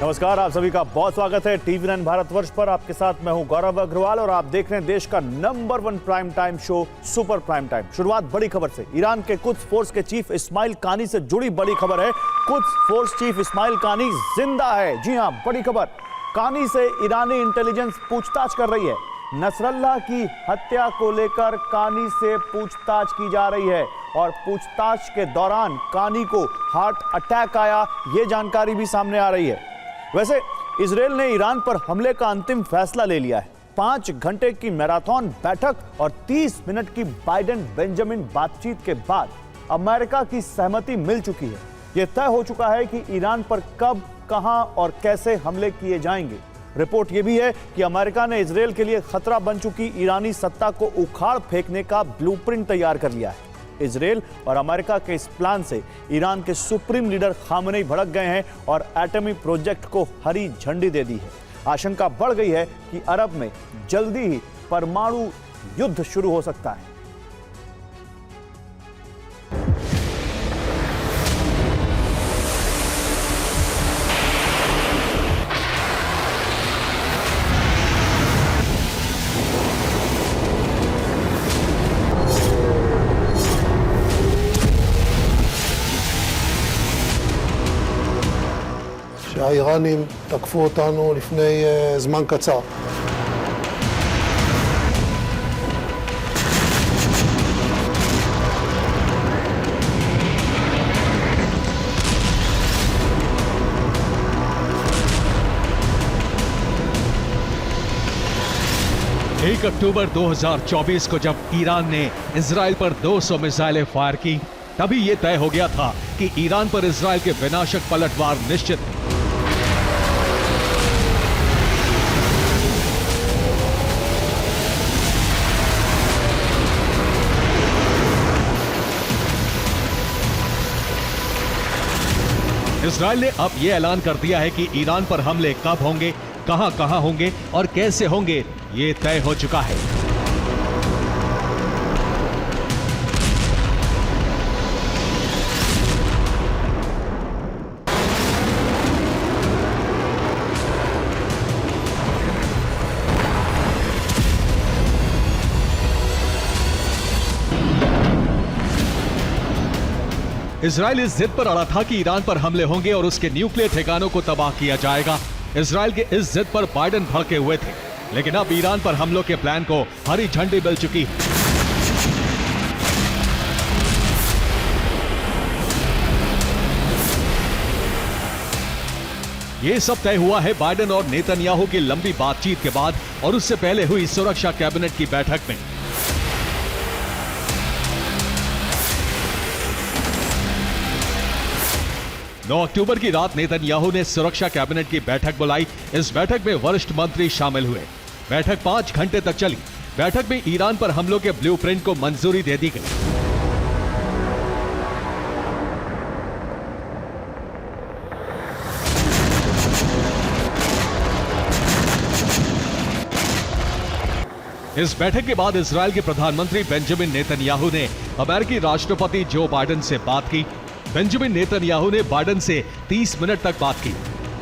नमस्कार, आप सभी का बहुत स्वागत है TV9 भारतवर्ष पर। आपके साथ मैं हूं गौरव अग्रवाल और आप देख रहे हैं देश का number 1 prime time show super prime time. शुरुआत बड़ी खबर से। ईरान के कुद्स फोर्स के चीफ इस्माइल कानी से जुड़ी बड़ी खबर है। कुद्स फोर्स चीफ इस्माइल कानी जिंदा है। जी हां, बड़ी खबर। कानी से ईरानी इंटेलिजेंस पूछताछ कर रही है। नसरल्लाह की हत्या को लेकर कानी से पूछताछ की जा रही है और पूछताछ के दौरान कानी को हार्ट अटैक आया, यह जानकारी भी सामने आ रही है। वैसे इजरायल ने ईरान पर हमले का अंतिम फैसला ले लिया है। 5 घंटे की मैराथन बैठक और 30 मिनट की बाइडेन बेंजामिन बातचीत के बाद अमेरिका की सहमति मिल चुकी है। यह तय हो चुका है कि ईरान पर कब, कहां और कैसे हमले किए जाएंगे। रिपोर्ट यह भी है कि अमेरिका ने इजरायल के लिए खतरा बन चुकी ईरानी सत्ता को उखाड़ फेंकने का ब्लूप्रिंट तैयार कर लिया है। इजरायल और अमेरिका के इस प्लान से ईरान के सुप्रीम लीडर खामेनेई भड़क गए हैं और एटमी प्रोजेक्ट को हरी झंडी दे दी है। आशंका बढ़ गई है कि अरब में जल्दी ही परमाणु युद्ध शुरू हो सकता है। שהאיראנים תקפו אותנו לפני זמן קצר. अक्टूबर 2024 को जब ईरान ने इजराइल पर 200 मिसाइलें फायर की, तभी यह तय हो गया था कि ईरान पर इजराइल के विनाशक पलटवार निश्चित है। इजराइल ने अब यह ऐलान कर दिया है कि ईरान पर हमले कब होंगे, कहां होंगे और कैसे होंगे, यह तय हो चुका है। इजराइल इस जिद पर अड़ा था कि ईरान पर हमले होंगे और उसके न्यूक्लियर ठिकानों को तबाह किया जाएगा। इजराइल के इस जिद पर बाइडेन भड़के हुए थे, लेकिन अब ईरान पर हमलों के प्लान को हरी झंडी मिल चुकी है। यह सब तय हुआ है बाइडेन और नेतन्याहू की लंबी बातचीत के बाद और उससे पहले हुई सुरक्षा कैबिनेट की बैठक में। 9 अक्टूबर की रात नेतन्याहू ने सुरक्षा कैबिनेट की बैठक बुलाई। इस बैठक में वरिष्ठ मंत्री शामिल हुए। बैठक 5 घंटे तक चली। बैठक में ईरान पर हमलों के ब्लूप्रिंट को मंजूरी दे दी गई। इस बैठक के बाद इजराइल के प्रधानमंत्री बेंजामिन नेतन्याहू ने अमेरिकी राष्ट्रपति जो बाइडेन से बात की। बेंजामिन नेतन्याहू ने बाइडेन से 30 मिनट तक बात की।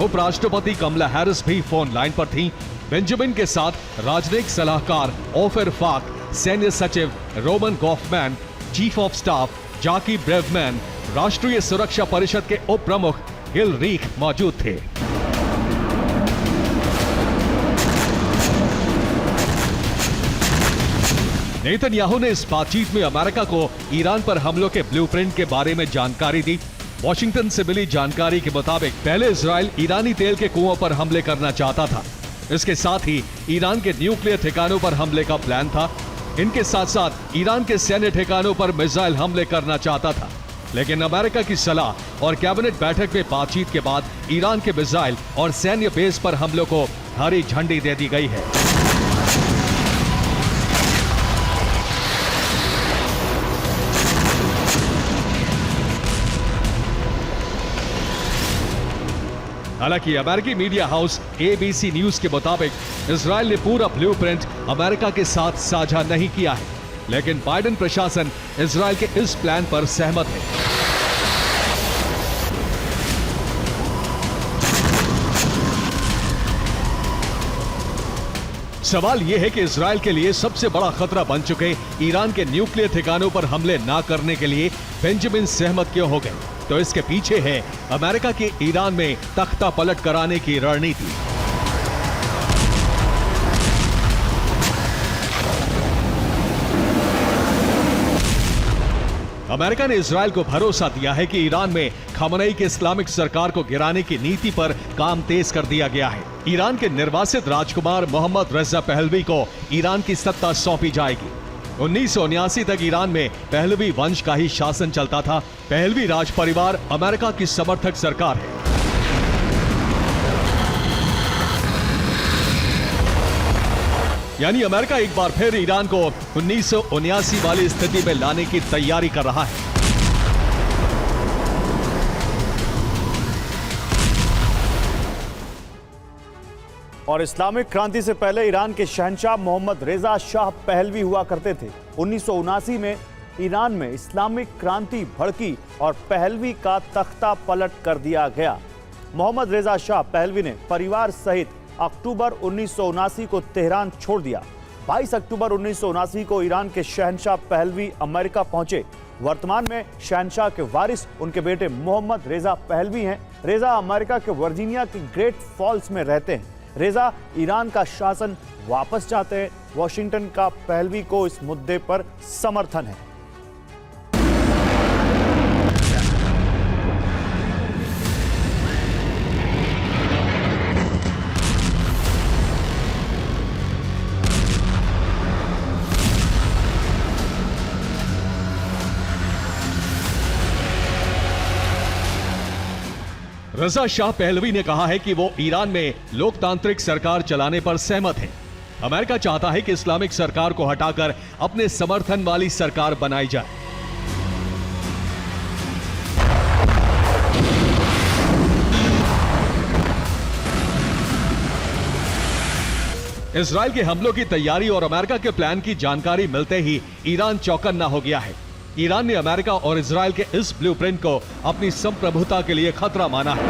उपराष्ट्रपति कमला हैरिस भी फोन लाइन पर थीं। बेंजामिन के साथ राजनयिक सलाहकार ओफिर फाक, सैन्य सचिव Roman Goffman, chief of staff जाकी ब्रेवमैन, राष्ट्रीय सुरक्षा परिषद के उप प्रमुख हिल रीख मौजूद थे। नेतन्याहू ने इस बातचीत में अमेरिका को ईरान पर हमलों के ब्लूप्रिंट के बारे में जानकारी दी। वॉशिंगटन से मिली जानकारी के मुताबिक पहले इजराइल ईरानी तेल के कुओं पर हमले करना चाहता था। इसके साथ ही ईरान के न्यूक्लियर ठिकानों पर हमले का प्लान था। इनके साथ साथ ईरान के सैन्य ठिकानों पर मिसाइल हमले करना चाहता था। लेकिन अमेरिका की सलाह और कैबिनेट बैठक में बातचीत के बाद ईरान के मिसाइल और सैन्य बेस पर हमलों को हरी झंडी दे दी गई है। हालांकि अमेरिकी मीडिया हाउस ABC न्यूज के मुताबिक इजराइल ने पूरा ब्लूप्रिंट अमेरिका के साथ साझा नहीं किया है, लेकिन बाइडेन प्रशासन इजराइल के इस प्लान पर सहमत है। सवाल यह है कि इजराइल के लिए सबसे बड़ा खतरा बन चुके ईरान के न्यूक्लियर ठिकानों पर हमले ना करने के लिए बेंजामिन सहमत क्यों हो गए? तो इसके पीछे है अमेरिका की ईरान में तख्ता पलट कराने की रणनीति। अमेरिका ने इजराइल को भरोसा दिया है कि ईरान में खamenei के इस्लामिक सरकार को गिराने की नीति पर काम तेज कर दिया गया है। ईरान के निर्वासित राजकुमार मोहम्मद रेजा पहलवी को ईरान की सत्ता सौंपी जाएगी। 1979 तक ईरान में पहलवी वंश का ही शासन चलता था। पहलवी राज परिवार अमेरिका की समर्थक सरकार है। यानी अमेरिका एक बार फिर ईरान को 1979 वाली स्थिति में लाने की तैयारी कर रहा है। और इस्लामिक क्रांति से पहले ईरान के शहंशाह मोहम्मद रेजा शाह पहलवी हुआ करते थे। 1979 में ईरान में इस्लामिक क्रांति भड़की और पहलवी का तख्ता पलट कर दिया गया। मोहम्मद रेजा शाह पहलवी ने परिवार सहित अक्टूबर 1979 को तेहरान छोड़ दिया। 22 अक्टूबर 1979 को ईरान के शहंशाह पहलवी अमेरिका पहुंचे। वर्तमान में शहंशाह के वारिस उनके बेटे मोहम्मद रेजा पहलवी हैं। रेजा अमेरिका के वर्जीनिया के ग्रेट फॉल्स में रहते हैं। रेजा ईरान का शासन वापस चाहते हैं। वॉशिंगटन का पहलवी को इस मुद्दे पर समर्थन है। रजा शाह पहलवी ने कहा है कि वो ईरान में लोकतांत्रिक सरकार चलाने पर सहमत है। अमेरिका चाहता है कि इस्लामिक सरकार को हटाकर अपने समर्थन वाली सरकार बनाई जाए। इजराइल के हमलों की तैयारी और अमेरिका के प्लान की जानकारी मिलते ही ईरान चौकन्ना हो गया है। ईरान ने अमेरिका और इजराइल के इस ब्लूप्रिंट को अपनी संप्रभुता के लिए खतरा माना है।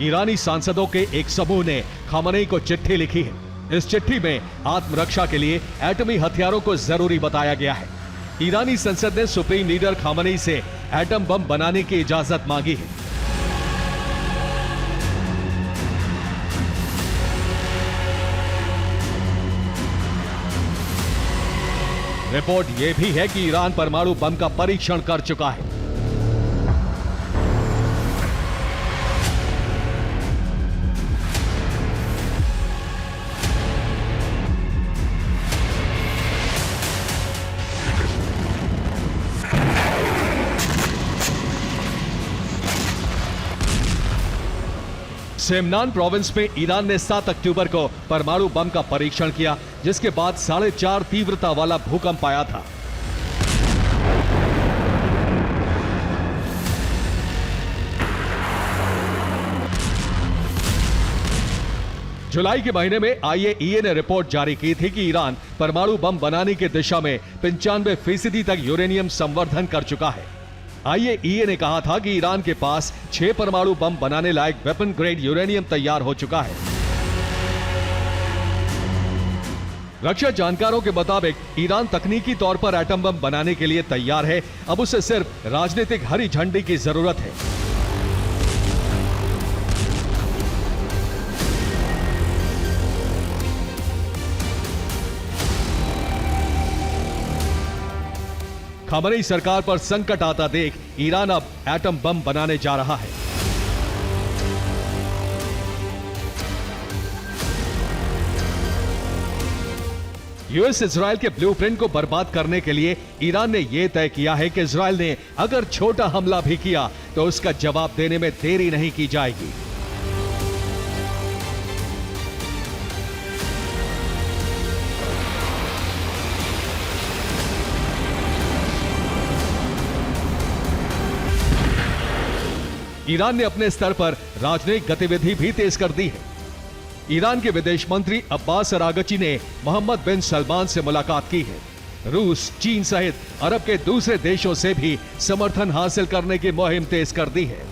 ईरानी सांसदों के एक समूह ने खamenei को चिट्ठी लिखी है। इस चिट्ठी में आत्मरक्षा के लिए एटमी हथियारों को जरूरी बताया गया है। ईरानी संसद ने सुप्रीम लीडर खamenei से एटम बम बनाने की इजाजत मांगी है। रिपोर्ट यह भी है कि ईरान परमाणु बम का परीक्षण कर चुका है। सेमनान प्रोविंस में ईरान ने 7 अक्टूबर को परमाणु बम का परीक्षण किया, जिसके बाद 4.5 तीव्रता वाला भूकंप आया था। जुलाई के महीने में IAEA ने रिपोर्ट जारी की थी कि ईरान परमाणु बम बनाने की दिशा में 95% तक यूरेनियम संवर्धन कर चुका है। IAEA ने कहा था कि ईरान के पास 6 परमाणु बम बनाने लायक वेपन ग्रेड यूरेनियम तैयार हो चुका है। रक्षा जानकारों के मुताबिक ईरान तकनीकी तौर पर एटम बम बनाने के लिए तैयार है। अब उसे सिर्फ राजनीतिक हरी झंडी की जरूरत है। खamenei सरकार पर संकट आता देख ईरान अब एटम बम बनाने जा रहा है। यूएस इजराइल के ब्लूप्रिंट को बर्बाद करने के लिए ईरान ने यह तय किया है कि इजराइल ने अगर छोटा हमला भी किया तो उसका जवाब देने में देरी नहीं की जाएगी। ईरान ने अपने स्तर पर राजनयिक गतिविधि भी तेज कर दी है। ईरान के विदेश मंत्री अब्बास अरागची ने मोहम्मद बिन सलमान से मुलाकात की है। रूस, चीन सहित अरब के दूसरे देशों से भी समर्थन हासिल करने की मुहिम तेज कर दी है।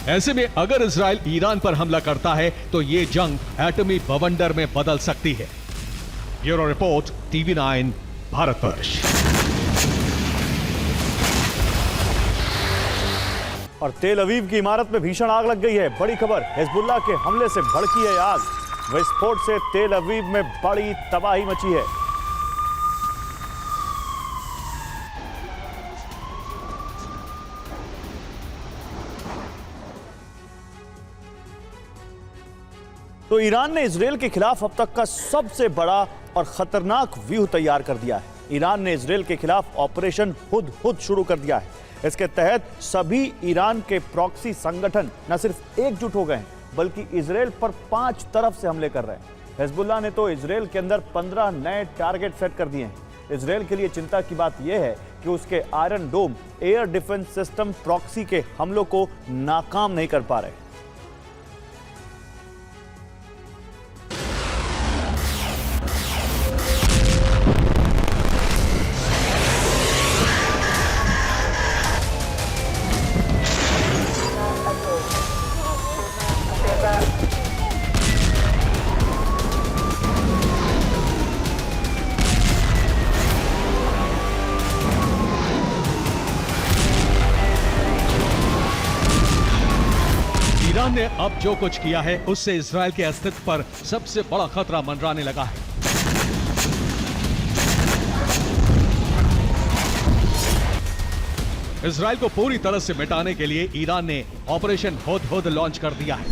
ऐसे में अगर इजराइल ईरान पर हमला करता है तो ये जंग एटमी बवंडर में बदल सकती है। Bureau report, TV9 Bharatvarsh. और तेल अवीव की इमारत में भीषण आग लग गई है। बड़ी खबर, हिजबुल्लाह के हमले से भड़की है आग। विस्फोट से तेल अवीव में बड़ी तबाही मची है। तो ईरान ने इजरायल के खिलाफ अब तक का सबसे बड़ा और खतरनाक व्यूह तैयार कर दिया है। ईरान ने इजरायल के खिलाफ ऑपरेशन हुद शुरू कर दिया है। इसके तहत सभी ईरान के प्रॉक्सी संगठन न सिर्फ एकजुट हो गए हैं, बल्कि इजरायल पर 5 तरफ से हमले कर रहे हैं। हिजबुल्लाह ने तो इजरायल के अंदर 15 नए टारगेट सेट कर दिए हैं। इजरायल के लिए चिंता की बात यह है कि उसके आयरन डोम एयर डिफेंस सिस्टम प्रॉक्सी के हमलों को नाकाम नहीं कर पा रहे। ईरान ने अब जो कुछ किया है उससे इजरायल के अस्तित्व पर सबसे बड़ा खतरा मंडराने लगा है। इजरायल को पूरी तरह से मिटाने के लिए ईरान ने ऑपरेशन हुद लॉन्च कर दिया है।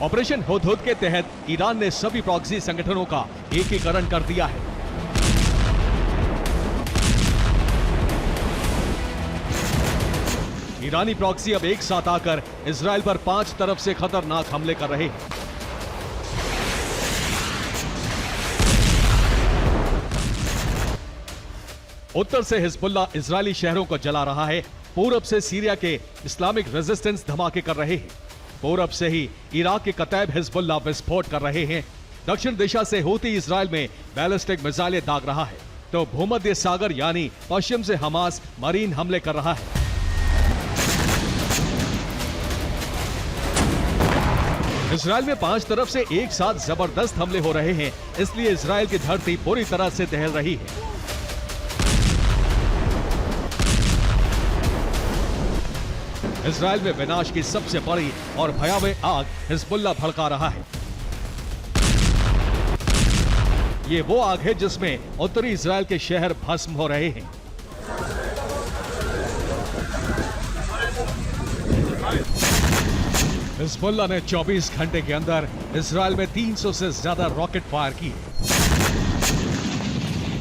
ऑपरेशन हुद के तहत ईरान ने सभी प्रॉक्सी संगठनों का एकीकरण कर दिया है। ईरानी प्रॉक्सी अब एक साथ आकर इजरायल पर 5 तरफ से खतरनाक हमले कर रहे हैं। उत्तर से हिजबुल्लाह इजरायली शहरों को जला रहा है। पूरब से सीरिया के इस्लामिक रेजिस्टेंस धमाके कर रहे हैं। पूरब से ही इराक के कतैब हिजबुल्लाह विस्फोट कर रहे हैं। दक्षिण दिशा से हूती इजरायल में बैलिस्टिक मिसाइलें दाग रहा है, तो भूमध्य सागर यानी पश्चिम से हमास मरीन हमले कर रहा है। इजरायल में 5 तरफ से एक साथ जबरदस्त हमले हो रहे हैं, इसलिए इजरायल की धरती पूरी तरह से दहल रही है। इजरायल में विनाश की सबसे बड़ी और भयावह आग हिजबुल्लाह भड़का रहा है। ये वो आग है जिसमें उत्तरी इजरायल के शहर भस्म हो रहे हैं। हिजबुल्लाह ने 24 घंटे के अंदर इजरायल में 300 से ज्यादा रॉकेट फायर किए।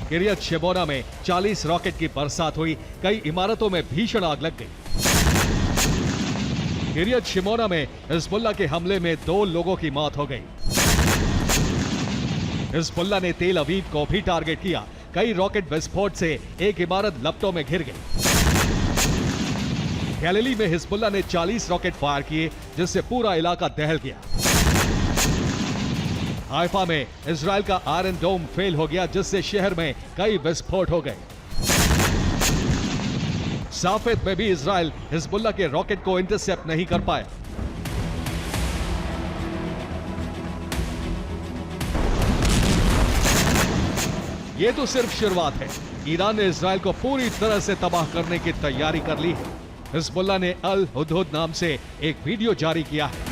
किरियत शेमोना में 40 रॉकेट की बरसात हुई। कई इमारतों में भीषण आग लग गई। किरियत शेमोना में हिजबुल्लाह के हमले में 2 लोगों की मौत हो गई। हिजबुल्लाह ने तेल अवीव को भी टारगेट किया। कई रॉकेट विस्फोट से एक इमारत लपटों में घिर गई। गैलिली में हिजबुल्लाह ने 40 रॉकेट फायर किए, जिससे पूरा इलाका दहल गया। हाइफा में इजरायल का आयरन डोम फेल हो गया, जिससे शहर में कई विस्फोट हो गए। साफेद में भी इजरायल हिजबुल्लाह के रॉकेट को इंटरसेप्ट नहीं कर पाया। यह तो सिर्फ शुरुआत है। ईरान ने इजरायल को पूरी तरह से तबाह करने की तैयारी कर ली है। हिजबुल्लाह ने अल हुदहुद नाम से एक वीडियो जारी किया है।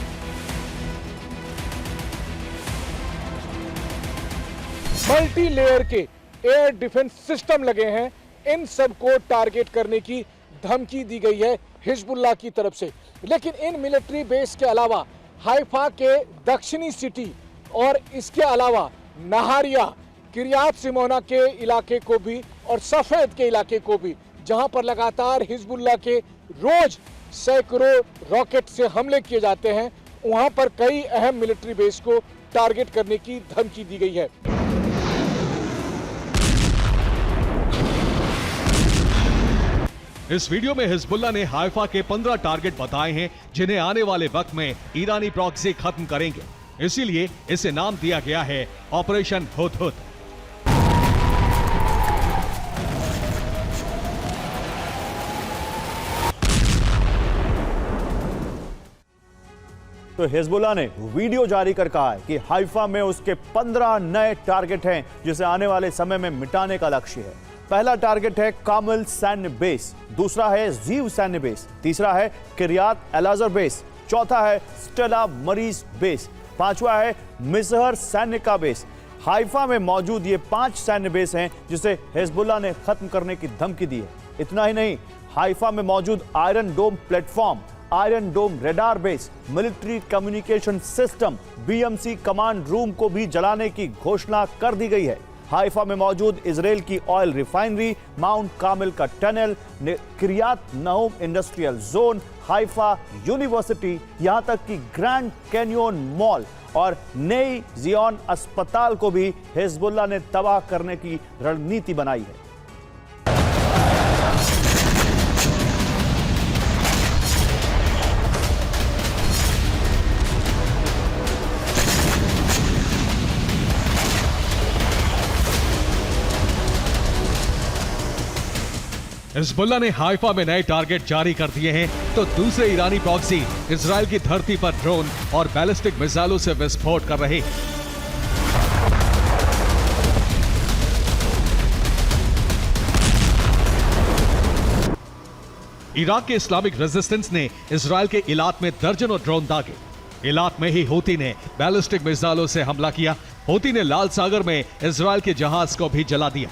मल्टी लेयर के एयर डिफेंस सिस्टम लगे हैं। इन सब को टारगेट करने की धमकी दी गई है हिजबुल्लाह की तरफ से। लेकिन इन मिलिट्री बेस के अलावा हाइफा के दक्षिणी सिटी और इसके अलावा नहारिया, किरियात सिमोना के इलाके को भी और सफेद के इलाके को भी, जहां पर लगातार हिजबुल्लाह के रोज सैकड़ों रॉकेट से हमले किए जाते हैं, वहां पर कई अहम मिलिट्री बेस को टारगेट करने की धमकी दी गई है। इस वीडियो में हिजबुल्लाह ने हाइफा के 15 टारगेट बताए हैं जिन्हें आने वाले वक्त में ईरानी प्रॉक्सी खत्म करेंगे। इसीलिए इसे नाम दिया गया है ऑपरेशन हुदहुद। तो हिजबुल्लाह ने वीडियो जारी कर कहा है कि हाइफा में उसके 15 नए टारगेट हैं जिसे आने वाले समय में मिटाने का लक्ष्य है। पहला टारगेट है कामिल सैन्य बेस, दूसरा है जीव सैन्य बेस, तीसरा है किरियात एलाजर बेस, चौथा है स्टेला मरीज बेस, पांचवा है मिसहर सैन्य का बेस। हाइफा में मौजूद ये 5 सैन्य बेस हैं जिसे हिजबुल्लाह ने खत्म करने की धमकी दी है। इतना ही नहीं, हाइफा में मौजूद Iron Dome platform, Iron Dome radar base, military communication system, BMC command room को भी जलाने की घोषणा कर दी गई है। हाइफा में मौजूद इजराइल की ऑयल रिफाइनरी, माउंट कामिल का टनल, किरियात नहूम इंडस्ट्रियल जोन, हाइफा यूनिवर्सिटी, यहां तक कि ग्रैंड कैनियन मॉल और नई जियोन अस्पताल को भी हिजबुल्लाह ने तबाह करने की रणनीति बनाई है। हिजबुल्लाह ने हाइफा में नए टारगेट जारी कर दिए हैं, तो दूसरे ईरानी प्रॉक्सी इजराइल की धरती पर ड्रोन और बैलिस्टिक मिसाइलों से विस्फोट कर रहे हैं। इराक के इस्लामिक रेजिस्टेंस ने इजराइल के इलाक में दर्जनों ड्रोन दागे। इलाक में ही हूती ने बैलिस्टिक मिसाइलों से हमला किया। हूती ने लाल सागर में इजराइल के जहाज को भी जला दिया।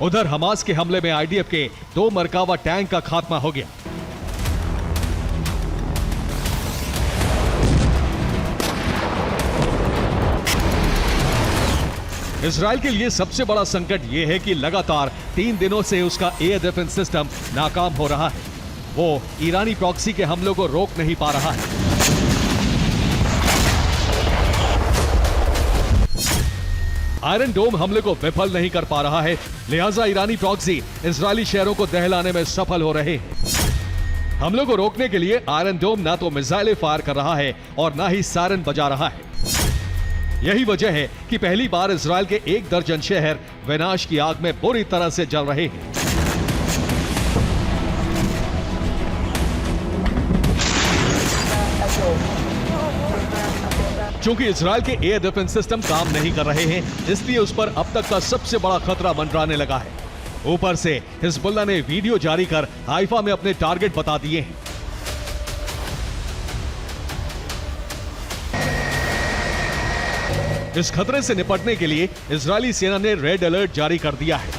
उधर हमास के हमले में आईडीएफ के 2 मरकावा टैंक का खात्मा हो गया। इजराइल के लिए सबसे बड़ा संकट यह है कि लगातार 3 दिनों से उसका एयर डिफेंस सिस्टम नाकाम हो रहा है। वो ईरानी प्रॉक्सी के हमलों को रोक नहीं पा रहा है। आयरन डोम हमले को विफल नहीं कर पा रहा है, लिहाजा ईरानी प्रॉक्सी इजरायली शहरों को दहलाने में सफल हो रहे हैं। हमलों को रोकने के लिए आयरन डोम ना तो मिसाइलें फायर कर रहा है और ना ही सायरन बजा रहा है। यही वजह है कि पहली बार इजरायल के 1 दर्जन शहर विनाश की आग में बुरी तरह से जल रहे हैं। चूंकि इजरायल के एयर डिफेंस सिस्टम काम नहीं कर रहे हैं, इसलिए उस पर अब तक का सबसे बड़ा खतरा मंडराने लगा है। ऊपर से हिजबुल्लाह ने वीडियो जारी कर हाइफा में अपने टारगेट बता दिए हैं। इस खतरे से निपटने के लिए इजरायली सेना ने रेड अलर्ट जारी कर दिया है।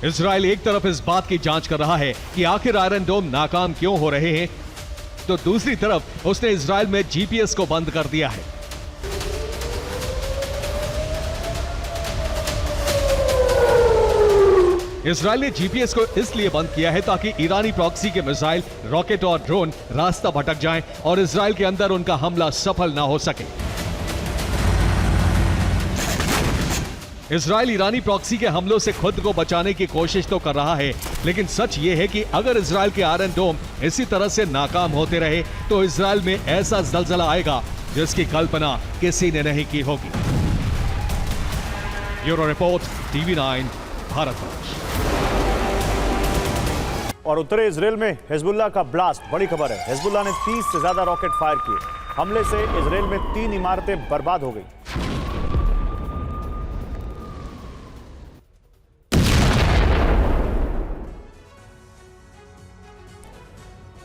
इजरायल एक तरफ इस बात की जांच कर रहा है कि आखिर आयरन डोम नाकाम क्यों हो रहे हैं, तो दूसरी तरफ उसने इजरायल में जीपीएस को बंद कर दिया है। इजरायल ने जीपीएस को इसलिए बंद किया है ताकि ईरानी प्रॉक्सी के मिसाइल, रॉकेट और ड्रोन रास्ता भटक जाएं और इजरायल के अंदर उनका हमला सफल ना हो सके। इजरायल ईरानी प्रॉक्सी के हमलों से खुद को बचाने की कोशिश तो कर रहा है, लेकिन सच यह है कि अगर इजरायल के आयरन डोम इसी तरह से नाकाम होते रहे तो इजरायल में ऐसा जलजला आएगा जिसकी कल्पना किसी ने नहीं की होगी। Bureau report, TV9 Bharatvarsh. और उत्तरी इजराइल में हिजबुल्लाह का ब्लास्ट, बड़ी खबर है। हिजबुल्लाह ने 30 से ज्यादा रॉकेट फायर किए। हमले से इजराइल में 3 इमारतें बर्बाद हो गई।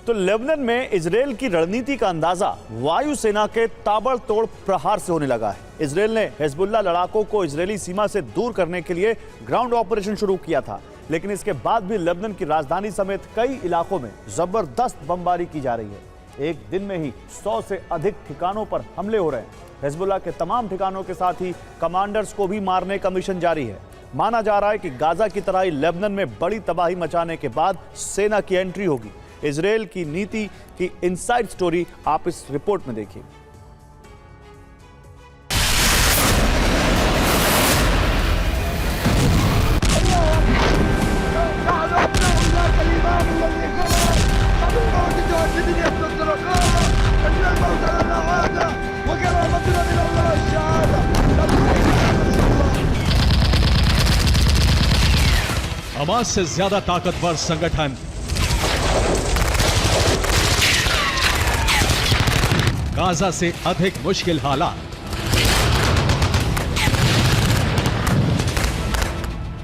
तो लेबनान में इजराइल की रणनीति का अंदाजा वायुसेना के ताबड़तोड़ प्रहार से होने लगा है। इजराइल ने हिजबुल्लाह लड़ाकों को इजरायली सीमा से दूर करने के लिए ग्राउंड ऑपरेशन शुरू किया था, लेकिन इसके बाद भी लेबनान की राजधानी समेत कई इलाकों में जबरदस्त बमबारी की जा रही है। एक दिन में ही 100 से अधिक ठिकानों पर हमले हो रहे हैं। हिजबुल्लाह के तमाम ठिकानों के साथ ही कमांडर्स को भी मारने का मिशन जारी है। माना जा रहा है कि गाजा की तरह ही लेबनान में बड़ी तबाही मचाने के बाद सेना की एंट्री होगी। इजराइल की नीति की इनसाइड स्टोरी आप इस रिपोर्ट में देखिए। हमास से ज्यादा ताकतवर संगठन, गाजा से अधिक मुश्किल हालात,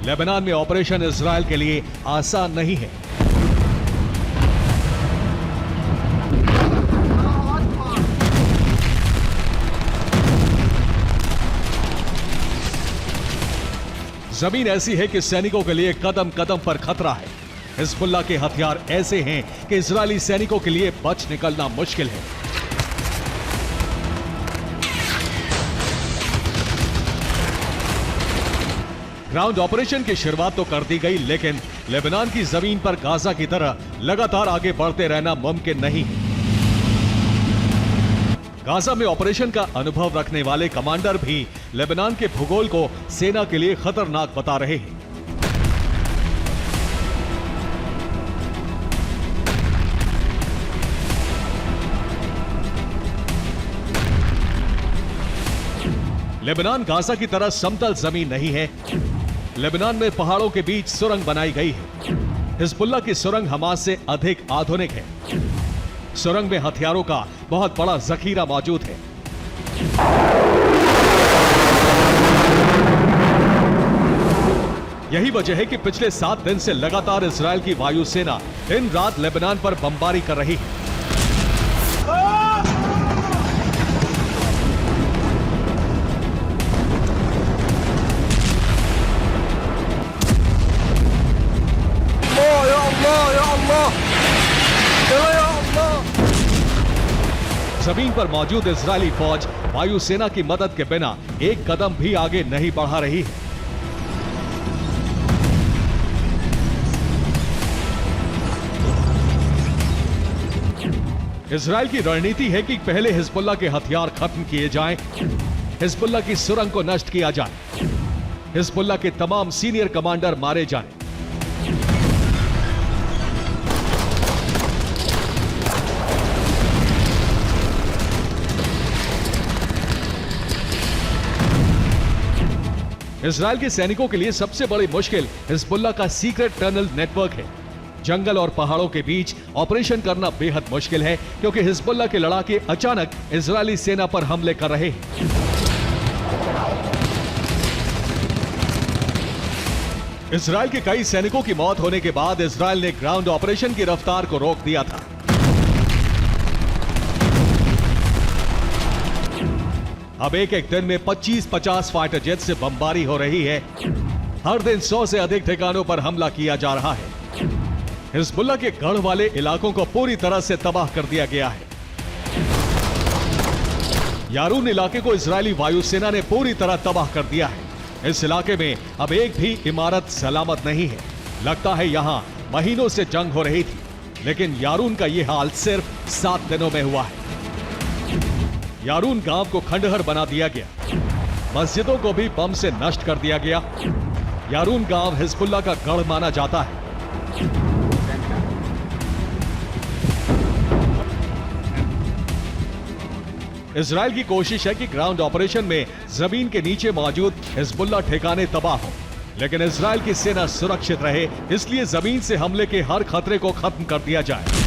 लेबनान में ऑपरेशन इजरायल के लिए आसान नहीं है। जमीन ऐसी है कि सैनिकों के लिए कदम कदम पर खतरा है। हिजबुल्लाह के हथियार ऐसे हैं कि इजरायली सैनिकों के लिए बच निकलना मुश्किल है। ग्राउंड ऑपरेशन की शुरुआत तो कर दी गई, लेकिन लेबनान की जमीन पर गाजा की तरह लगातार आगे बढ़ते रहना मुमकिन नहीं है। गाजा में ऑपरेशन का अनुभव रखने वाले कमांडर भी लेबनान के भूगोल को सेना के लिए खतरनाक बता रहे हैं। लेबनान गाजा की तरह समतल जमीन नहीं है। लेबनान में पहाड़ों के बीच सुरंग बनाई गई है। हिजबुल्लाह की सुरंग हमास से अधिक आधुनिक है। सुरंग में हथियारों का बहुत बड़ा जखीरा मौजूद है। यही वजह है कि पिछले 7 दिन से लगातार इजरायल की वायुसेना दिन रात लेबनान पर बमबारी कर रही है। जमीन पर मौजूद इजरायली फौज वायुसेना की मदद के बिना एक कदम भी आगे नहीं बढ़ा रही है। इजरायल की रणनीति है कि पहले हिजबुल्लाह के हथियार खत्म किए जाएं, हिजबुल्लाह की सुरंग को नष्ट किया जाए, हिजबुल्लाह के तमाम सीनियर कमांडर मारे जाएं। इजरायल के सैनिकों के लिए सबसे बड़ी मुश्किल हिजबुल्लाह का सीक्रेट टनल नेटवर्क है। जंगल और पहाड़ों के बीच ऑपरेशन करना बेहद मुश्किल है, क्योंकि हिजबुल्लाह के लड़ाके अचानक इजरायली सेना पर हमले कर रहे हैं। इजरायल के कई सैनिकों की मौत होने के बाद इजरायल ने ग्राउंड ऑपरेशन की रफ्तार को रोक दिया था। अब एक एक दिन में 25-50 फाइटर जेट से बमबारी हो रही है। हर दिन 100 से अधिक ठिकानों पर हमला किया जा रहा है। हिजबुल्लाह के गढ़ वाले इलाकों को पूरी तरह से तबाह कर दिया गया है। यारून इलाके को इजरायली वायुसेना ने पूरी तरह तबाह कर दिया है। इस इलाके में अब एक भी इमारत सलामत नहीं है। लगता है यहां महीनों से जंग हो रही थी, लेकिन यारून का यह हाल सिर्फ 7 दिनों में हुआ है। यारून गांव को खंडहर बना दिया गया, मस्जिदों को भी बम से नष्ट कर दिया गया। यारून गांव हिजबुल्लाह का गढ़ माना जाता है। इजरायल की कोशिश है कि ग्राउंड ऑपरेशन में जमीन के नीचे मौजूद हिजबुल्लाह ठिकाने तबाह हो, लेकिन इजरायल की सेना सुरक्षित रहे, इसलिए जमीन से हमले के हर खतरे को खत्म कर दिया जाए।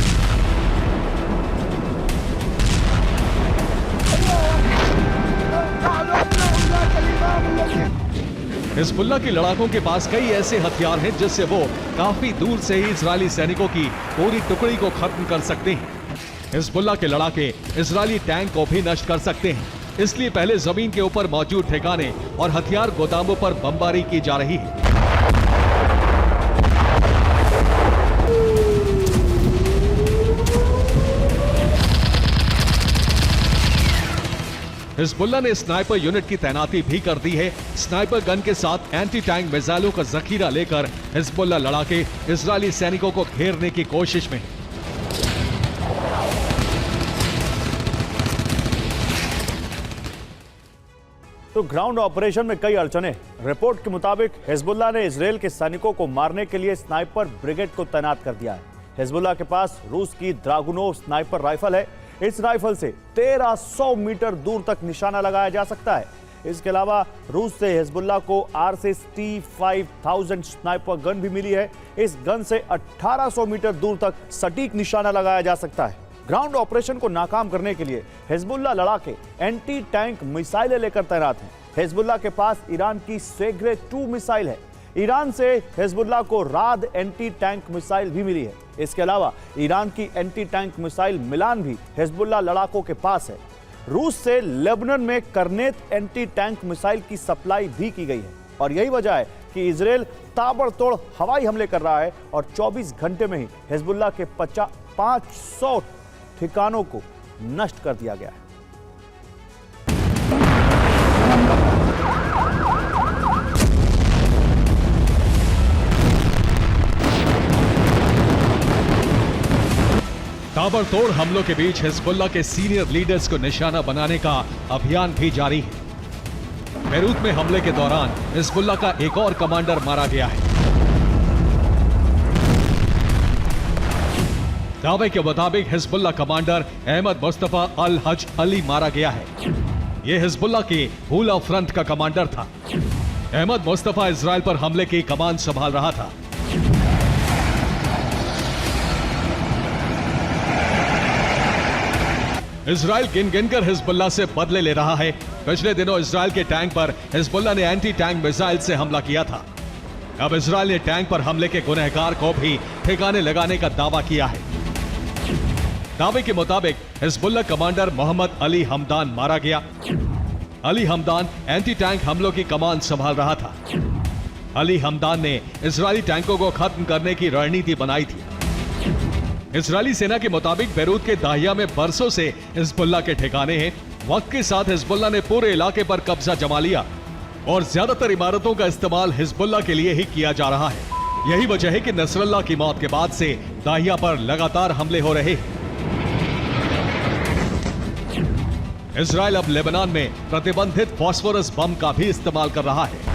हिजबुल्लाह के लड़ाकों के पास कई ऐसे हथियार हैं जिससे वो काफी दूर से ही इजरायली सैनिकों की पूरी टुकड़ी को खत्म कर सकते हैं। हिजबुल्लाह के लड़ाके इजरायली टैंक को भी नष्ट कर सकते हैं, इसलिए पहले जमीन के ऊपर मौजूद ठिकाने और हथियार गोदामों पर बमबारी की जा रही है। हिजबुल्लाह ने स्नाइपर यूनिट की तैनाती भी कर दी है। स्नाइपर गन के साथ एंटी टैंक मिसाइलों का जखीरा लेकर हिजबुल्लाह लड़ाके इजरायली सैनिकों को घेरने की कोशिश में है। तो ग्राउंड ऑपरेशन में कई अड़चने। रिपोर्ट के मुताबिक हिजबुल्लाह ने इजरायल के सैनिकों को मारने के लिए स्नाइपर ब्रिगेड को तैनात कर दिया है। हिजबुल्लाह के पास रूस की ड्रागुनोव स्नाइपर राइफल है। इस राइफल से 1300 मीटर दूर तक निशाना लगाया जा सकता है। इसके अलावा रूस से हिजबुल्लाह को RCT-5000 स्नाइपर गन भी मिली है। इस गन से 1800 मीटर दूर तक सटीक निशाना लगाया जा सकता है। ग्राउंड ऑपरेशन को नाकाम करने के लिए हिजबुल्लाह लड़ाके एंटी टैंक मिसाइलें लेकर तैनात हैं। हिजबुल्लाह के पास ईरान की सेग्रे 2 मिसाइल है। ईरान से हिजबुल्लाह को राद एंटी टैंक मिसाइल भी मिली है। इसके अलावा ईरान की एंटी टैंक मिसाइल मिलान भी हिजबुल्लाह लड़ाकों के पास है। रूस से लेबनान में करनेत एंटी टैंक मिसाइल की सप्लाई भी की गई है और यही वजह है कि इजराइल ताबड़तोड़ हवाई हमले कर रहा है और 24 घंटे में ही हिजबुल्लाह के 500 ठिकानों को नष्ट कर दिया गया है। ताबड़तोड़ हमलों के बीच हिजबुल्लाह के सीनियर लीडर्स को निशाना बनाने का अभियान भी जारी है। बेरूत में हमले के दौरान हिजबुल्लाह का एक और कमांडर मारा गया है। दावे के मुताबिक हिजबुल्लाह कमांडर अहमद मुस्तफा अल हज अली मारा गया है। यह हिजबुल्लाह के हुला फ्रंट का कमांडर था। अहमद मुस्तफा इजराइल पर हमले की कमान संभाल रहा था। इजराइल गिन गिनकर हिजबुल्लाह से बदले ले रहा है। पिछले दिनों इजराइल के टैंक पर हिजबुल्लाह ने एंटी टैंक मिसाइल से हमला किया था। अब इजराइल ने टैंक पर हमले के गुनहगार को भी ठिकाने लगाने का दावा किया है। दावे के मुताबिक Hezbollah commander Mohammad Ali Hamdan मारा गया। अली हमदान एंटी टैंक हमलों की कमान संभाल रहा था। अली हमदान ने इजरायली टैंकों को खत्म करने की रणनीति बनाई थी। इजरायली सेना के मुताबिक बेरूत के दाहिया में बरसों से हिजबुल्लाह के ठिकाने हैं। वक्त के साथ हिजबुल्लाह ने पूरे इलाके पर कब्जा जमा लिया और ज्यादातर इमारतों का इस्तेमाल हिजबुल्लाह के लिए ही किया जा रहा है। यही वजह है कि नसरल्लाह की मौत के बाद से दाहिया पर लगातार हमले हो रहे हैं। इजराइल अब लेबनान में प्रतिबंधित फास्फोरस बम का भी इस्तेमाल कर रहा है।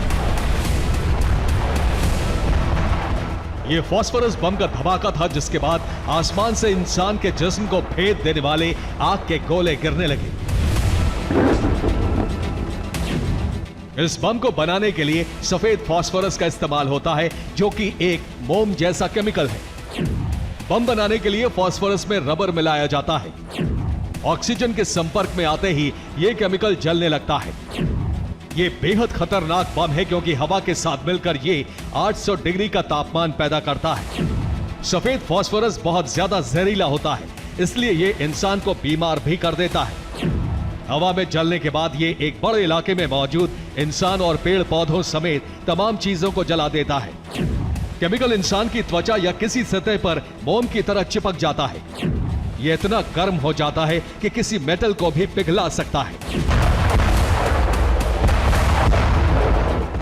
यह फास्फोरस बम का धमाका था जिसके बाद आसमान से इंसान के जिस्म को भेद देने वाले आग के गोले गिरने लगे। इस बम को बनाने के लिए सफेद फास्फोरस का इस्तेमाल होता है जो कि एक मोम जैसा केमिकल है। बम बनाने के लिए फास्फोरस में रबर मिलाया जाता है। ऑक्सीजन के संपर्क में आते ही यह केमिकल जलने लगता है। ये बेहद खतरनाक बम है क्योंकि हवा के साथ मिलकर ये 800 डिग्री का तापमान पैदा करता है। सफेद फास्फोरस बहुत ज्यादा जहरीला होता है, इसलिए ये इंसान को बीमार भी कर देता है। हवा में जलने के बाद ये एक बड़े इलाके में मौजूद इंसान और पेड़ पौधों समेत तमाम चीजों को जला देता है। केमिकल इंसान की त्वचा या किसी सतह पर मोम की तरह चिपक जाता है। यह इतना गर्म हो जाता है कि किसी मेटल को भी पिघला सकता है।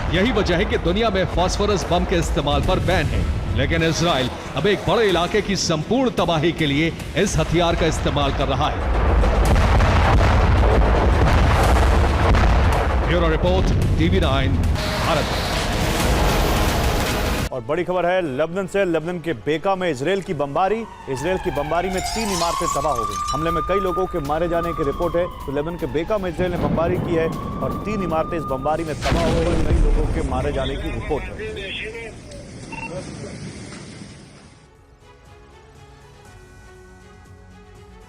यही वजह है कि दुनिया में फास्फोरस बम के इस्तेमाल पर बैन है, लेकिन इजराइल अब एक बड़े इलाके की संपूर्ण तबाही के लिए इस हथियार का इस्तेमाल कर रहा है। Bureau report, TV9 Bharat. और बड़ी खबर है लेबनान से। लेबनान के बेका में इजराइल की बमबारी में 3 इमारतें तबाह हो गई। हमले में कई लोगों के मारे जाने की रिपोर्ट है। तो लेबनान के बेका में इजराइल ने बमबारी की है और 3 इमारतें इस बमबारी में तबाह हो गई। कई लोगों के मारे जाने की रिपोर्ट है।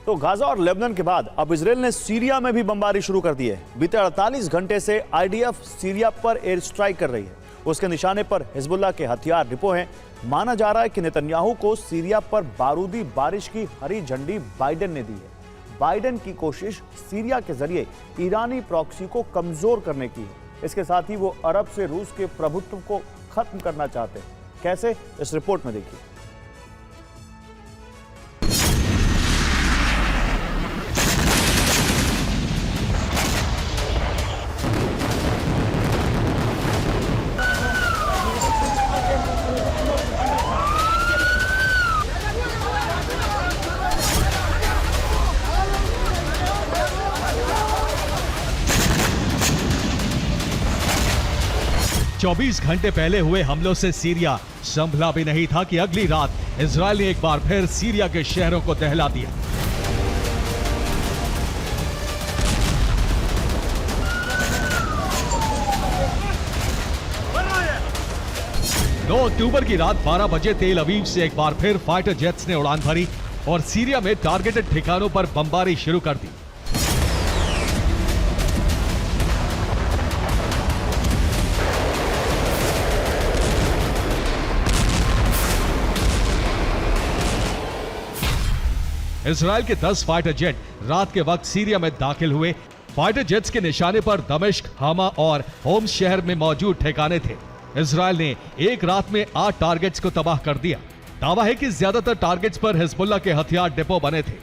तो गाजा और लेबनान के बाद अब इजराइल ने सीरिया में भी बमबारी शुरू कर दी है। बीते 48 घंटे से आईडीएफ सीरिया पर एयर स्ट्राइक कर रही है। उसके निशाने पर हिजबुल्लाह के हथियार डिपो हैं। माना जा रहा है कि नेतन्याहू को सीरिया पर बारूदी बारिश की हरी झंडी बाइडेन ने दी है। बाइडेन की कोशिश सीरिया के जरिए ईरानी प्रॉक्सी को कमजोर करने की है। इसके साथ ही वो अरब से रूस के प्रभुत्व को खत्म करना चाहते हैं। कैसे, इस रिपोर्ट में देखिए। 24 घंटे पहले हुए हमलों से सीरिया संभला भी नहीं था कि अगली रात इजरायल ने एक बार फिर सीरिया के शहरों को दहला दिया। 9 अक्टूबर की रात 12 बजे तेल अवीव से एक बार फिर फाइटर जेट्स ने उड़ान भरी और सीरिया में टारगेटेड ठिकानों पर बमबारी शुरू कर दी। इजराइल के 10 फाइटर जेट रात के वक्त सीरिया में दाखिल हुए। फाइटर जेट्स के निशाने पर दमिश्क, हामा और होम्स शहर में मौजूद ठिकाने थे। इजराइल ने एक रात में 8 टारगेट्स को तबाह कर दिया। दावा है कि ज्यादातर टारगेट्स पर हिजबुल्लाह के हथियार डिपो बने थे।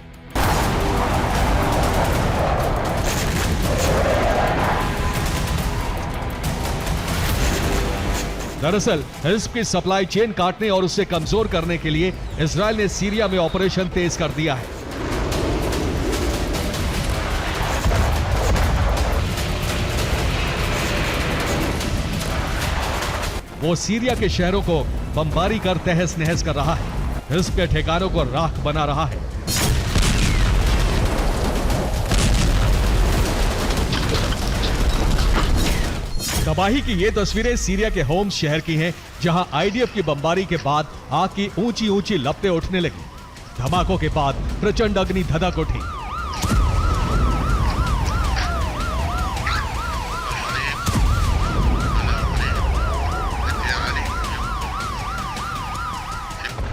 दरअसल हिज्ब की सप्लाई चेन काटने और उसे कमजोर करने के लिए इजराइल ने सीरिया में ऑपरेशन तेज कर दिया है। वो सीरिया के शहरों को बमबारी कर तहस नहस कर रहा है। हिज्ब के ठिकानों को राख बना रहा है। तबाही की ये तस्वीरें सीरिया के होम्स शहर की हैं, जहां आईडीएफ की बमबारी के बाद आग की ऊंची ऊंची लपटें उठने लगी। धमाकों के बाद प्रचंड अग्नि धधक उठी।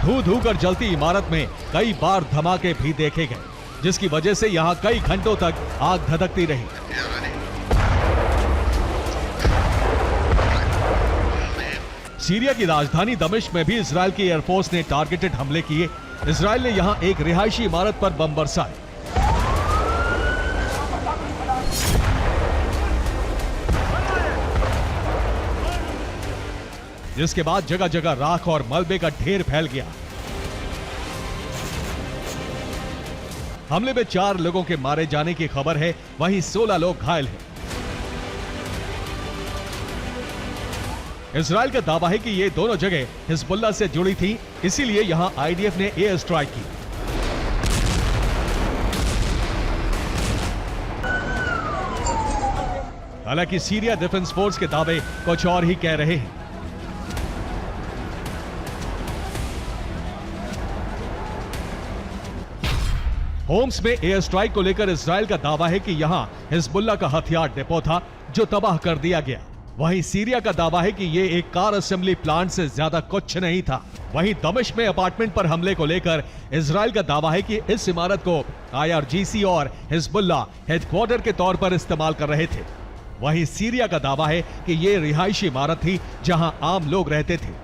धू धू कर जलती इमारत में कई बार धमाके भी देखे गए, जिसकी वजह से यहां कई घंटों तक आग धधकती रही। सीरिया की राजधानी दमिश्क में भी इजराइल की एयरफोर्स ने टारगेटेड हमले किए। इजराइल ने यहां एक रिहायशी इमारत पर बम बरसाए। जिसके बाद जगह जगह राख और मलबे का ढेर फैल गया। हमले में 4 लोगों के मारे जाने की खबर है, वहीं 16 लोग घायल हैं। इजराइल का दावा है कि ये दोनों जगह हिजबुल्लाह से जुड़ी थी, इसीलिए यहां आईडीएफ ने एयर स्ट्राइक की। हालांकि सीरिया डिफेंस फोर्स के दावे कुछ और ही कह रहे हैं। होम्स में एयर स्ट्राइक को लेकर इजराइल का दावा है कि यहां हिजबुल्लाह का हथियार डिपो था, जो तबाह कर दिया गया। वहीं सीरिया का दावा है कि यह एक कार असेंबली प्लांट से ज्यादा कुछ नहीं था। वहीं दमिश्क में अपार्टमेंट पर हमले को लेकर इजराइल का दावा है कि इस इमारत को आईआरजीसी और हिजबुल्लाह हेडक्वार्टर के तौर पर इस्तेमाल कर रहे थे। वहीं सीरिया का दावा है कि यह रिहायशी इमारत थी जहां आम लोग रहते थे।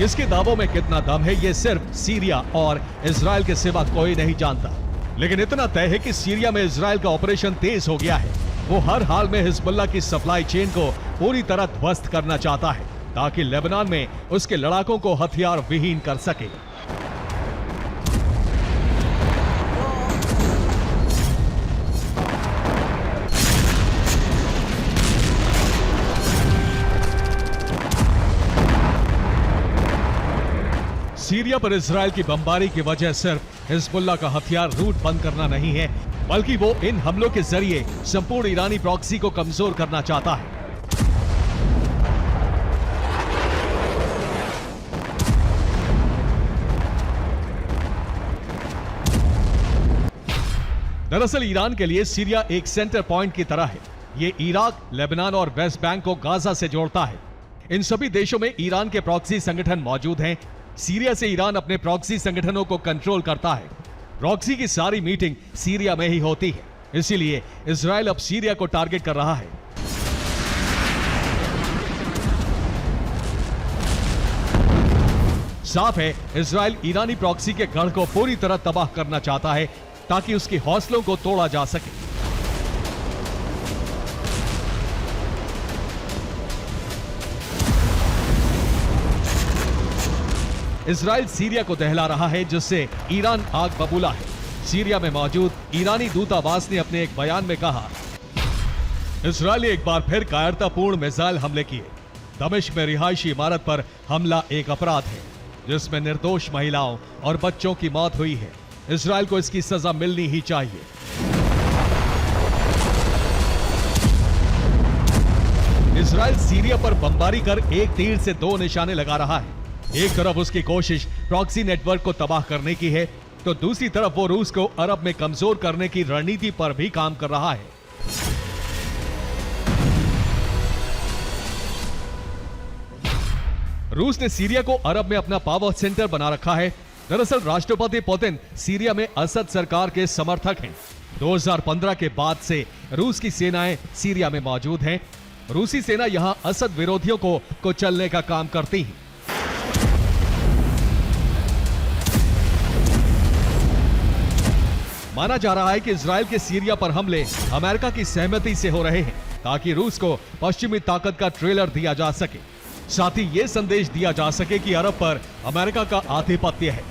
इसके दावों में कितना दम है, ये सिर्फ सीरिया और इजराइल के सिवा कोई नहीं जानता। लेकिन इतना तय है कि सीरिया में इजराइल का ऑपरेशन तेज हो गया है। वो हर हाल में हिजबुल्लाह की सप्लाई चेन को पूरी तरह ध्वस्त करना चाहता है, ताकि लेबनान में उसके लड़ाकों को हथियार विहीन कर सके। सीरिया पर इजराइल की बमबारी की वजह सिर्फ हिजबुल्लाह का हथियार रूट बंद करना नहीं है, बल्कि वो इन हमलों के जरिए संपूर्ण ईरानी प्रॉक्सी को कमजोर करना चाहता है। दरअसल ईरान के लिए सीरिया एक सेंटर पॉइंट की तरह है। ये इराक, लेबनान और वेस्ट बैंक को गाजा से जोड़ता है। इन सभी देशों में ईरान के प्रॉक्सी संगठन मौजूद हैं। सीरिया से ईरान अपने प्रॉक्सी संगठनों को कंट्रोल करता है। प्रॉक्सी की सारी मीटिंग सीरिया में ही होती है, इसीलिए इजराइल अब सीरिया को टारगेट कर रहा है। साफ है, इजराइल ईरानी प्रॉक्सी के गढ़ को पूरी तरह तबाह करना चाहता है, ताकि उसके हौसलों को तोड़ा जा सके। इजराइल सीरिया को दहला रहा है, जिससे ईरान आग बबूला है। सीरिया में मौजूद ईरानी दूतावास ने अपने एक बयान में कहा, इजराइल ने एक बार फिर कायरतापूर्ण मिसाइल हमले किए। दमिश्क में रिहायशी इमारत पर हमला एक अपराध है, जिसमें निर्दोष महिलाओं और बच्चों की मौत हुई है। इजराइल को इसकी सजा मिलनी ही चाहिए। इजराइल सीरिया पर बमबारी कर एक तीर से दो निशाने लगा रहा है। एक तरफ उसकी कोशिश प्रॉक्सी नेटवर्क को तबाह करने की है, तो दूसरी तरफ वो रूस को अरब में कमजोर करने की रणनीति पर भी काम कर रहा है। रूस ने सीरिया को अरब में अपना पावर सेंटर बना रखा है। दरअसल राष्ट्रपति पुतिन सीरिया में असद सरकार के समर्थक हैं। 2015 के बाद से रूस की सेनाएं सीरिया में मौजूद हैं। रूसी सेना यहां असद विरोधियों को कुचलने का काम करती है। माना जा रहा है कि इजराइल के सीरिया पर हमले अमेरिका की सहमति से हो रहे हैं, ताकि रूस को पश्चिमी ताकत का ट्रेलर दिया जा सके। साथ ही यह संदेश दिया जा सके कि अरब पर अमेरिका का आधिपत्य है।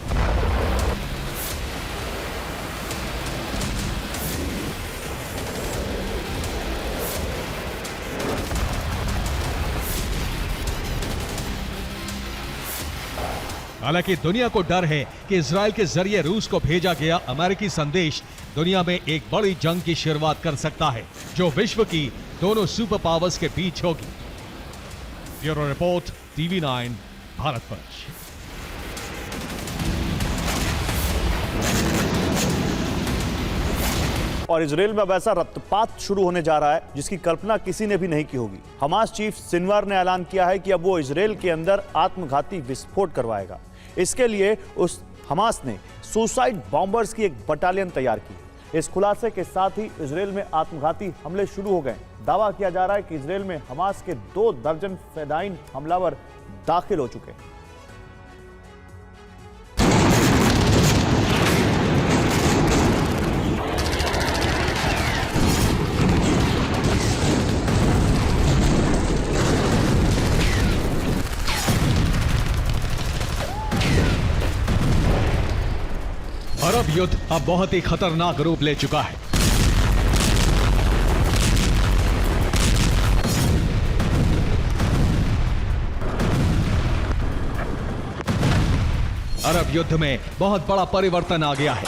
हालांकि दुनिया को डर है कि इजराइल के जरिए रूस को भेजा गया अमेरिकी संदेश दुनिया में एक बड़ी जंग की शुरुआत कर सकता है, जो विश्व की दोनों सुपर पावर्स के बीच होगी। Bureau report, TV9 Bharatvarsh. और इजराइल में वैसा रक्तपात शुरू होने जा रहा है जिसकी कल्पना किसी ने भी नहीं की होगी। हमास चीफ सिनवार ने ऐलान किया है कि अब वो इजराइल के अंदर आत्मघाती विस्फोट करवाएगा। इसके लिए उस हमास ने सुसाइड बॉम्बर्स की एक बटालियन तैयार की। इस खुलासे के साथ ही इजराइल में आत्मघाती हमले शुरू हो गए। दावा किया जा रहा है कि इजराइल में हमास के 2 दर्जन फदाइन हमलावर दाखिल हो चुके हैं। अरब युद्ध अब बहुत ही खतरनाक रूप ले चुका है। अरब युद्ध में बहुत बड़ा परिवर्तन आ गया है।